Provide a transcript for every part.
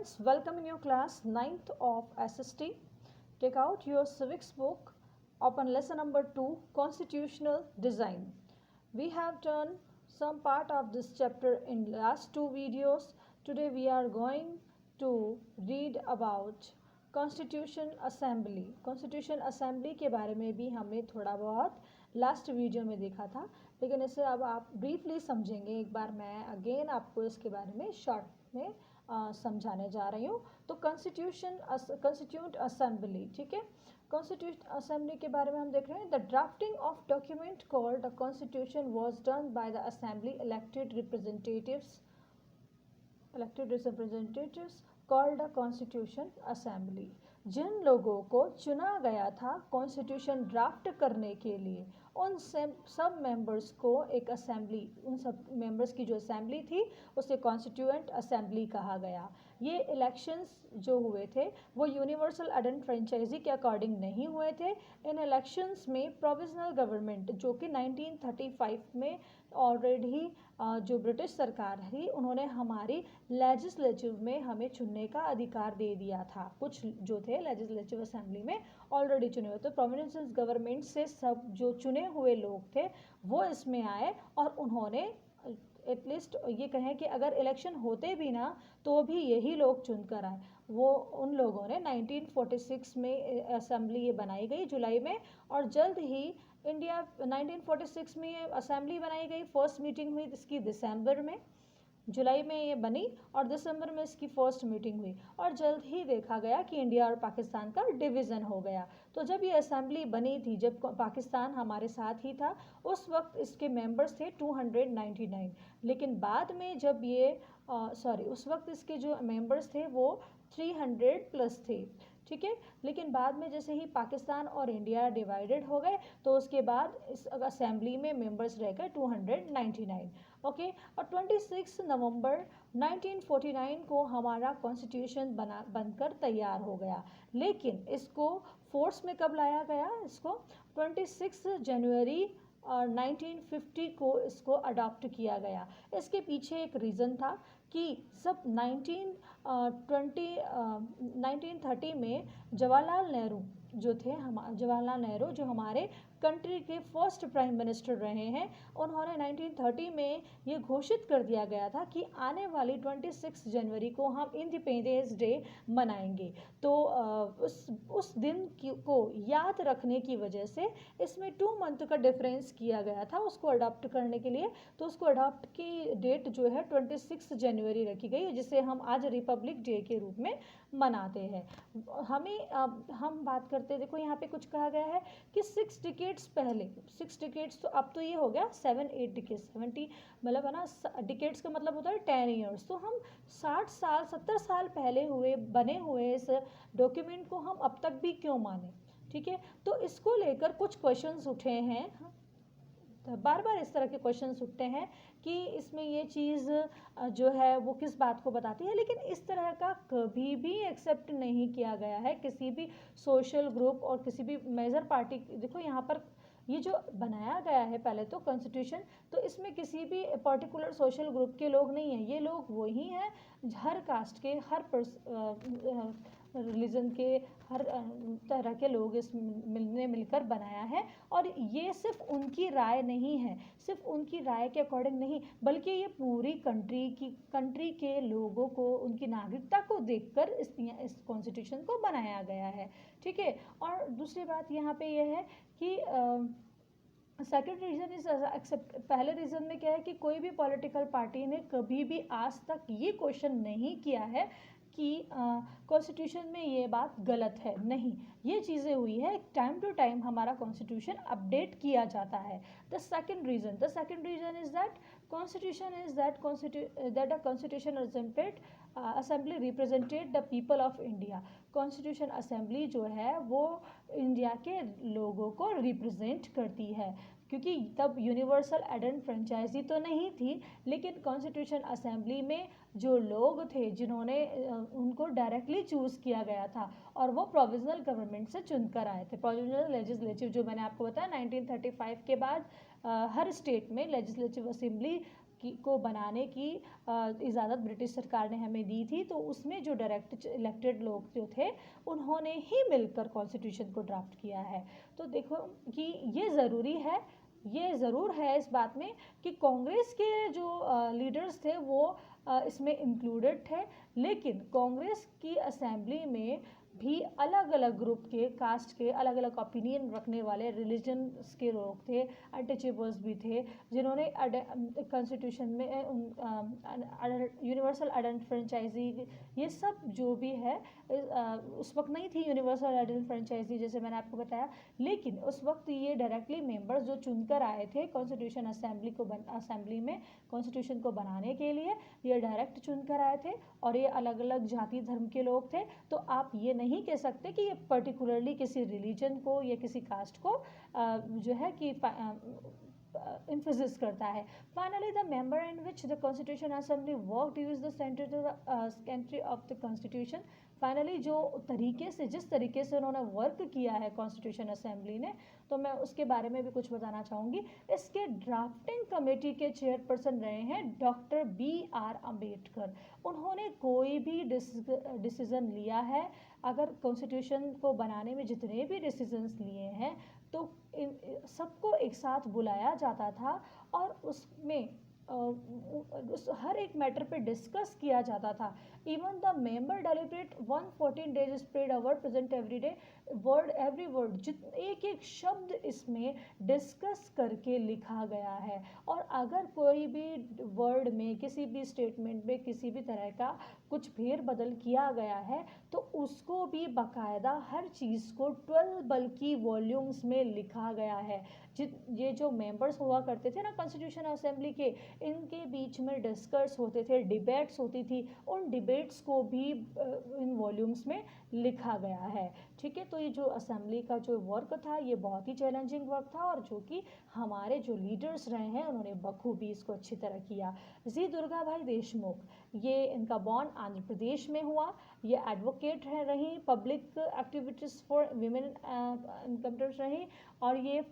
students, welcome in your class 9th of SST. Take out your civics book, open lesson number 2, constitutional design. We have done some part of this chapter in last two videos. Today we are going to read about Constitution Assembly. Constitution Assembly के बारे में भी हमने थोड़ा बहुत last video में देखा था, लेकिन इसे अब आप ब्रीफली समझेंगे. एक बार मैं अगेन आपको इसके बारे में शॉर्ट में समझाने जा रही हूँ. तो कॉन्स्टिट्यूट असेंबली, ठीक है. कॉन्स्टिट्यूट असेंबली के बारे में हम देख रहे हैं. The drafting of document called the constitution was done by the assembly elected representatives called the constitution assembly. जिन लोगों को चुना गया था कॉन्स्टिट्यूशन ड्राफ्ट करने के लिए, उन सब मेंबर्स को एक असेंबली, उन सब मेंबर्स की जो असेंबली थी उसे कॉन्स्टिट्यूएंट असेंबली कहा गया. ये इलेक्शंस जो हुए थे वो यूनिवर्सल एडेंट फ्रेंचाइजी के अकॉर्डिंग नहीं हुए थे. इन इलेक्शंस में प्रोविजनल गवर्नमेंट जो कि 1935 में ऑलरेडी जो ब्रिटिश सरकार थी उन्होंने हमारी लेजिस्लेटिव में हमें चुनने का अधिकार दे दिया था. कुछ जो थे लेजिस्लेटिव असेंबली में ऑलरेडी चुने हुए. तो प्रोविंशियल गवर्नमेंट से सब जो चुने हुए लोग थे वो इसमें आए और उन्होंने एटलीस्ट ये कहें कि अगर इलेक्शन होते भी ना तो भी यही लोग चुनकर आए. वो उन लोगों ने 1946 में असेंबली ये बनाई गई जुलाई में, और जल्द ही इंडिया 1946 में ये असेंबली बनाई गई. फर्स्ट मीटिंग हुई इसकी दिसंबर में, जुलाई में ये बनी और दिसंबर में इसकी फर्स्ट मीटिंग हुई. और जल्द ही देखा गया कि इंडिया और पाकिस्तान का डिवीज़न हो गया. तो जब ये असेंबली बनी थी, जब पाकिस्तान हमारे साथ ही था, उस वक्त इसके मेंबर्स थे 299. लेकिन बाद में जब ये उस वक्त इसके जो मेंबर्स थे वो 300 प्लस थे, ठीक है. लेकिन बाद में जैसे ही पाकिस्तान और इंडिया डिवाइडेड हो गए तो उसके बाद इस असेंबली में मेंबर्स रह गए 299. ओके. और 26 नवंबर 1949 को हमारा कॉन्स्टिट्यूशन बनकर तैयार हो गया. लेकिन इसको फोर्स में कब लाया गया? इसको 26 जनवरी 1950 को इसको अडॉप्ट किया गया. इसके पीछे एक रीज़न था कि सब 1930 में जवाहरलाल नेहरू जो थे, जवाहरलाल नेहरू जो हमारे कंट्री के फर्स्ट प्राइम मिनिस्टर रहे हैं, उन्होंने 1930 में ये घोषित कर दिया गया था कि आने वाली 26 जनवरी को हम इंडिपेंडेंस डे मनाएंगे. तो उस दिन को याद रखने की वजह से इसमें 2 मंथ का डिफरेंस किया गया था उसको अडॉप्ट करने के लिए. तो उसको अडॉप्ट की डेट जो है 26 जनवरी रखी गई, जिसे हम आज रिपब्लिक डे के रूप में मनाते हैं. हम बात करते, देखो यहाँ पे कुछ कहा गया है कि 6 डिकेड्स पहले, 6 डिकेड्स तो अब तो ये हो गया 7-8 डिकेड्स, 70 मतलब है ना. डिकेड्स का मतलब होता है 10 ईयर्स. तो हम 60 साल 70 साल पहले बने हुए इस डॉक्यूमेंट को हम अब तक भी क्यों माने, ठीक है. तो इसको लेकर कुछ क्वेश्चंस उठे हैं, बार बार इस तरह के क्वेश्चंस उठते हैं कि इसमें ये चीज़ जो है वो किस बात को बताती है. लेकिन इस तरह का कभी भी एक्सेप्ट नहीं किया गया है किसी भी सोशल ग्रुप और किसी भी मेजर पार्टी. देखो यहाँ पर ये जो बनाया गया है पहले तो कॉन्स्टिट्यूशन, तो इसमें किसी भी पर्टिकुलर सोशल ग्रुप के लोग नहीं हैं. ये लोग वही हैं हर कास्ट के, हर रिलीजन के, हर तरह के लोग इस मिलकर बनाया है. और ये सिर्फ उनकी राय नहीं है, सिर्फ उनकी राय के अकॉर्डिंग नहीं, बल्कि ये पूरी कंट्री के लोगों को, उनकी नागरिकता को देखकर इस कॉन्स्टिट्यूशन को बनाया गया है, ठीक है. और दूसरी बात यहाँ पे ये है कि सेकेंड रीज़न इज एक्सेप्ट. पहले रीज़न में क्या है कि कोई भी पॉलिटिकल पार्टी ने कभी भी आज तक ये क्वेश्चन नहीं किया है कि कॉन्स्टिट्यूशन में ये बात गलत है. नहीं, ये चीज़ें हुई है, टाइम टू टाइम हमारा कॉन्स्टिट्यूशन अपडेट किया जाता है. The second reason is that constitution is that a constitution assembly represented the people of India. Constitution assembly जो है वो इंडिया के लोगों को रिप्रेजेंट करती है, क्योंकि तब यूनिवर्सल एडेंट फ्रेंचाइजी तो नहीं थी, लेकिन कॉन्स्टिट्यूशन असेंबली में जो लोग थे जिन्होंने उनको डायरेक्टली चूज़ किया गया था और वो प्रोविजनल गवर्नमेंट से चुनकर आए थे. प्रोविजनल लेजिस्लेटिव जो मैंने आपको बताया 1935 के बाद हर स्टेट में लेजिस्लेटिव असेंबली को बनाने की इजाज़त ब्रिटिश सरकार ने हमें दी थी। तो उसमें जो डायरेक्ट इलेक्टेड लोग जो थे उन्होंने ही मिलकर कॉन्स्टिट्यूशन को ड्राफ्ट किया है। तो देखो कि ये ज़रूरी है, ये ज़रूर है इस बात में कि कांग्रेस के जो लीडर्स थे वो इसमें इंक्लूडेड थे, लेकिन कांग्रेस की असेंबली में भी अलग अलग ग्रुप के, कास्ट के, अलग अलग ओपिनियन रखने वाले रिलीजन्स के लोग थे, अनटचेबल्स भी थे, जिन्होंने कॉन्स्टिट्यूशन में यूनिवर्सल आइडेंटिटी फ्रेंचाइजी, ये सब जो भी है उस वक्त नहीं थी यूनिवर्सल आइडेंटिटी फ्रेंचाइजी जैसे मैंने आपको बताया, लेकिन उस वक्त ये डायरेक्टली मेंबर्स जो चुनकर आए थे कॉन्स्टिट्यूशन असेंबली में कॉन्स्टिट्यूशन को बनाने के लिए, ये डायरेक्ट चुनकर आए थे और ये अलग अलग जाति धर्म के लोग थे। तो आप ये नहीं कह सकते कि ये पर्टिकुलरली किसी रिलीजन को या किसी कास्ट को जो है कि emphasis करता है। Finally, the member in which the Constitution Assembly worked is the century of the Constitution. Finally जो तरीके से, जिस तरीके से उन्होंने वर्क किया है कॉन्स्टिट्यूशन असेंबली ने, तो मैं उसके बारे में भी कुछ बताना चाहूँगी। इसके ड्राफ्टिंग कमेटी के चेयरपर्सन रहे हैं डॉक्टर BR अम्बेडकर। उन्होंने कोई भी डिसीजन लिया है, अगर कॉन्स्टिट्यूशन को बनाने में जितने भी डिसीजंस लिए हैं तो सबको एक साथ बुलाया जाता था और उसमें उस हर एक मैटर पे डिस्कस किया जाता था। Even the member deliberate 114 days spread our present every day word every word, एक एक शब्द इसमें डिस्कस करके लिखा गया है। और अगर कोई भी वर्ड में, किसी भी स्टेटमेंट में किसी भी तरह का कुछ फेर बदल किया गया है तो उसको भी बाकायदा हर चीज़ को 12 बल्कि वॉल्यूम्स में लिखा गया है। ये जो मेंबर्स हुआ करते थे ना कॉन्स्टिट्यूशन असेंबली के, इनके बीच में डिस्कस होते थे, डिबेट्स होती थी, उन डिबेट्स को भी इन वॉल्यूम्स में लिखा गया है। ठीक है, तो ये जो असेंबली का जो वर्क था ये बहुत ही चैलेंजिंग वर्क था और जो कि हमारे जो लीडर्स रहे हैं उन्होंने बखूबी इसको अच्छी तरह किया। जी दुर्गा भाई देशमुख, ये इनका बॉर्न आंध्र प्रदेश में हुआ। ये एडवोकेट रही, पब्लिक एक्टिविटीज़ फॉर वीमेन इनकमटर्स रही और ये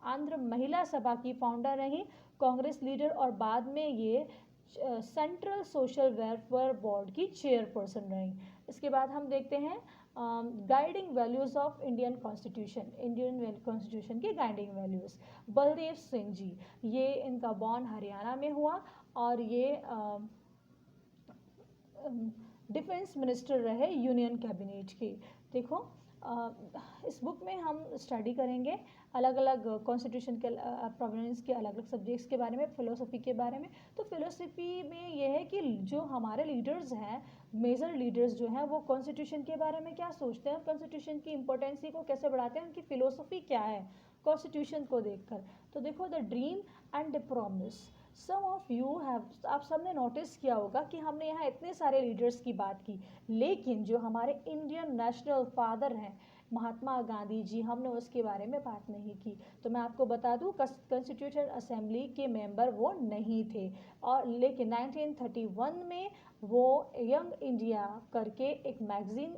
आंध्र महिला सभा की फाउंडर रही, कांग्रेस लीडर, और बाद में ये सेंट्रल सोशल वेलफेयर बोर्ड की चेयरपर्सन रही। इसके बाद हम देखते हैं guiding values of Indian constitution की गाइडिंग वैल्यूज़। बलदेव सिंह जी, ये इनका बॉर्न हरियाणा में हुआ और ये डिफेंस मिनिस्टर रहे यूनियन कैबिनेट के। देखो इस बुक में हम स्टडी करेंगे अलग अलग कॉन्स्टिट्यूशन के प्रोविडेंस के अलग अलग सब्जेक्ट्स के बारे में, फ़िलोसफी के बारे में। तो फ़िलोसफी में ये है कि जो हमारे लीडर्स हैं, मेजर लीडर्स जो हैं, वो कॉन्स्टिट्यूशन के बारे में क्या सोचते हैं, कॉन्स्टिट्यूशन की इम्पोर्टेंसी को कैसे बढ़ाते हैं, उनकी फ़िलोसफी क्या है कॉन्स्टिट्यूशन को देखकर। तो देखो the dream and the promise, some of you have, आप सबने नोटिस किया होगा कि हमने यहाँ इतने सारे लीडर्स की बात की, लेकिन जो हमारे इंडियन नेशनल फादर हैं महात्मा गांधी जी, हमने उसके बारे में बात नहीं की। तो मैं आपको बता दूं कॉन्स्टिट्यूशन असेंबली के मेंबर वो नहीं थे, और लेकिन 1931 में वो यंग इंडिया करके एक मैगजीन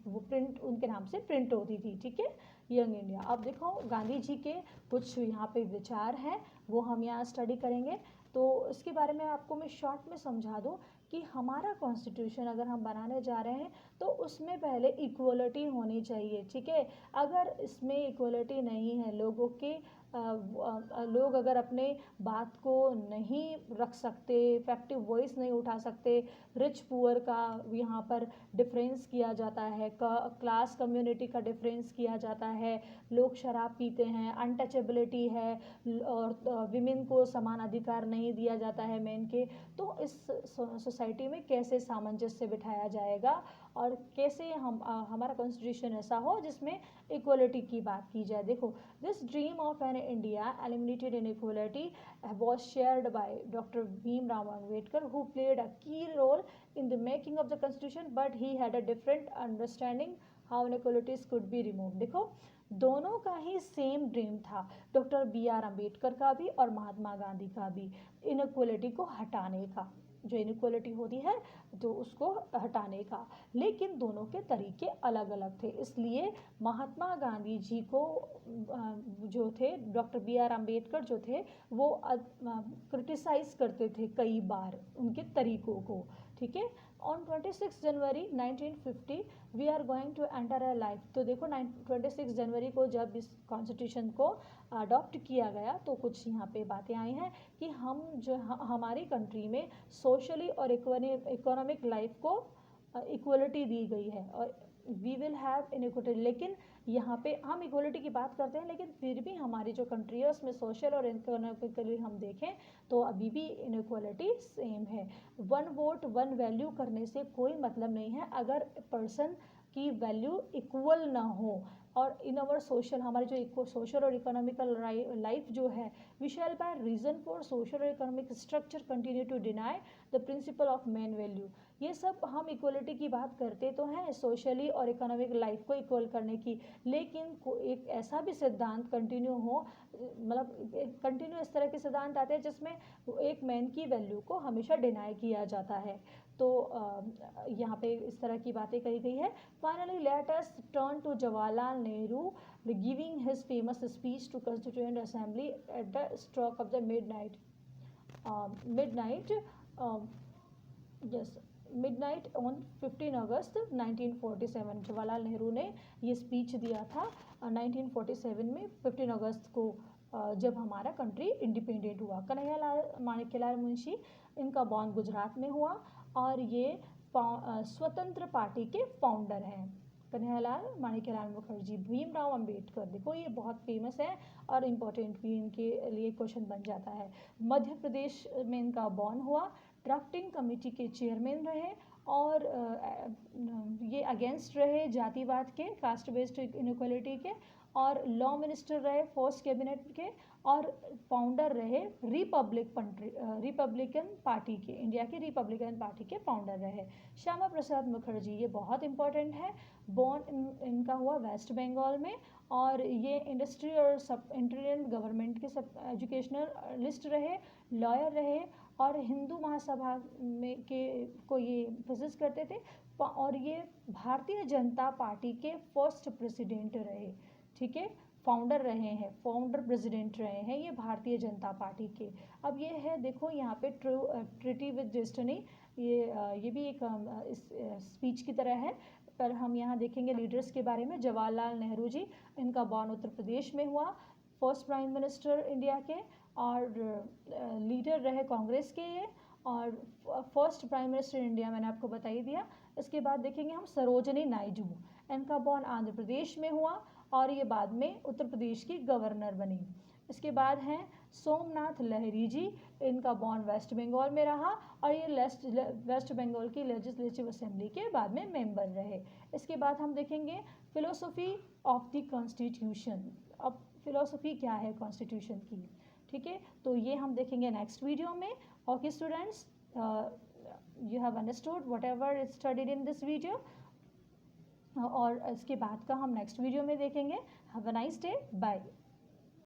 वो प्रिंट उनके नाम से प्रिंट होती थी। ठीक है, यंग इंडिया। अब देखो गांधी जी के कुछ यहाँ पे विचार हैं, वो हम यहाँ स्टडी करेंगे। तो इसके बारे में आपको मैं शॉर्ट में समझा दूँ कि हमारा कॉन्स्टिट्यूशन अगर हम बनाने जा रहे हैं तो उसमें पहले इक्वलिटी होनी चाहिए। ठीक है, अगर इसमें इक्वलिटी नहीं है, लोग अगर अपने बात को नहीं रख सकते, इफेक्टिव वॉइस नहीं उठा सकते, रिच पुअर का यहाँ पर डिफरेंस किया जाता है, क्लास कम्युनिटी का डिफरेंस किया जाता है, लोग शराब पीते हैं, अनटचेबिलिटी है और विमेन को समान अधिकार नहीं दिया जाता है मेन के, तो इस सोसाइटी में कैसे सामंजस्य बिठाया जाएगा और कैसे हमारा कॉन्स्टिट्यूशन ऐसा हो जिसमें इक्वलिटी की बात की जाए। देखो, this dream of an India eliminated inequality was shared by Dr. Bhimrao Ambedkar, who played a key role in the making of the constitution, but he had a different understanding how inequalities could be removed. देखो, दोनों का ही same dream था, doctor BR Ambedkar का भी और महात्मा गांधी का भी, inequality को हटाने का। जो इनइक्वालिटी होती है तो उसको हटाने का, लेकिन दोनों के तरीके अलग अलग थे। इसलिए महात्मा गांधी जी को जो थे डॉक्टर बी आर अम्बेडकर जो थे वो क्रिटिसाइज करते थे कई बार उनके तरीकों को, ठीक है। On 26 January 1950 we are going to enter a life. तो देखो 26 जनवरी को जब इस कॉन्स्टिट्यूशन को अडॉप्ट किया गया तो कुछ यहाँ पे बातें आई हैं कि हम जो हमारी कंट्री में सोशली और इकोनॉमिक लाइफ को इक्वलिटी दी गई है और वी विल हैव इनइक्वलिटी। लेकिन यहाँ पे हम इक्वलिटी की बात करते हैं, लेकिन फिर भी हमारी जो कंट्री है उसमें सोशल और इकोनॉमिकली हम देखें तो अभी भी इनइक्वलिटी सेम है। वन वोट वन वैल्यू करने से कोई मतलब नहीं है अगर पर्सन की वैल्यू इक्वल ना हो। और इन अवर सोशल, हमारी जो सोशल और इकोनॉमिकल लाइफ जो है, we shall by reason for social और economic structure continue to deny the principle of man value. ये सब हम इक्वलिटी की बात करते तो हैं सोशली और इकोनॉमिक लाइफ को इक्वल करने की, लेकिन एक ऐसा भी सिद्धांत कंटिन्यू हो, मतलब कंटिन्यू इस तरह के सिद्धांत आते हैं जिसमें एक मैन की वैल्यू को हमेशा डिनाई किया जाता है। तो यहाँ पे इस तरह की बातें कही गई है। Finally let us turn to Jawaharlal Nehru giving his famous speech to constituent assembly at the stroke of the midnight midnight on 15 August 1947। Jawaharlal Nehru ने ये स्पीच दिया था 1947 में 15 अगस्त को, जब हमारा कंट्री इंडिपेंडेंट हुआ। कन्हैयालाल माणिक्यलाल मुंशी, इनका बॉर्न गुजरात में हुआ और ये स्वतंत्र पार्टी के फाउंडर हैं। कन्हैयालाल माणिक्यलाल मुखर्जी। भीमराव अंबेडकर, देखो ये बहुत फेमस है और इम्पोर्टेंट भी इनके लिए क्वेश्चन बन जाता है। मध्य प्रदेश में इनका बॉर्न हुआ, ड्राफ्टिंग कमेटी के चेयरमैन रहे और ये अगेंस्ट रहे जातिवाद के, कास्ट बेस्ड इनइक्वालिटी के, और लॉ मिनिस्टर रहे फर्स्ट कैबिनेट के, और फाउंडर रहे रिपब्लिकन पार्टी के, इंडिया की रिपब्लिकन पार्टी के फाउंडर रहे। श्यामा प्रसाद मुखर्जी, ये बहुत इंपॉर्टेंट है। बॉर्न इनका हुआ वेस्ट बंगाल में और ये इंडस्ट्री और सब इंडियन गवर्नमेंट के सब एजुकेशनल लिस्ट रहे, लॉयर रहे और हिंदू महासभा में के को ये प्रोसेस करते थे और ये भारतीय जनता पार्टी के फर्स्ट प्रेसिडेंट रहे, ठीक है, फाउंडर रहे हैं, फाउंडर प्रेसिडेंट रहे हैं ये भारतीय जनता पार्टी के। अब ये है देखो यहाँ पे ट्रीटी विद डेस्टिनी, ये भी एक इस स्पीच की तरह है, पर हम यहाँ देखेंगे लीडर्स के बारे में। जवाहरलाल नेहरू जी, इनका बॉर्न उत्तर प्रदेश में हुआ, फर्स्ट प्राइम मिनिस्टर इंडिया के और लीडर रहे कांग्रेस के ये, और फर्स्ट प्राइम मिनिस्टर इंडिया मैंने आपको बता ही दिया। इसके बाद देखेंगे हम सरोजनी नायडू, इनका बॉर्न आंध्र प्रदेश में हुआ और ये बाद में उत्तर प्रदेश की गवर्नर बनी। इसके बाद हैं सोमनाथ लहरी जी, इनका बॉर्न वेस्ट बंगाल में रहा और ये वेस्ट बंगाल की लेजिस्लेटिव असेंबली के बाद में मेंबर रहे। इसके बाद हम देखेंगे फिलोसफी ऑफ द कॉन्स्टिट्यूशन। अब फिलोसफी क्या है कॉन्स्टिट्यूशन की, ठीक है, तो ये हम देखेंगे नेक्स्ट वीडियो में। Okay students, you have understood whatever is studied in this video, और इसके बाद का हम नेक्स्ट वीडियो में देखेंगे। Have a nice day, bye.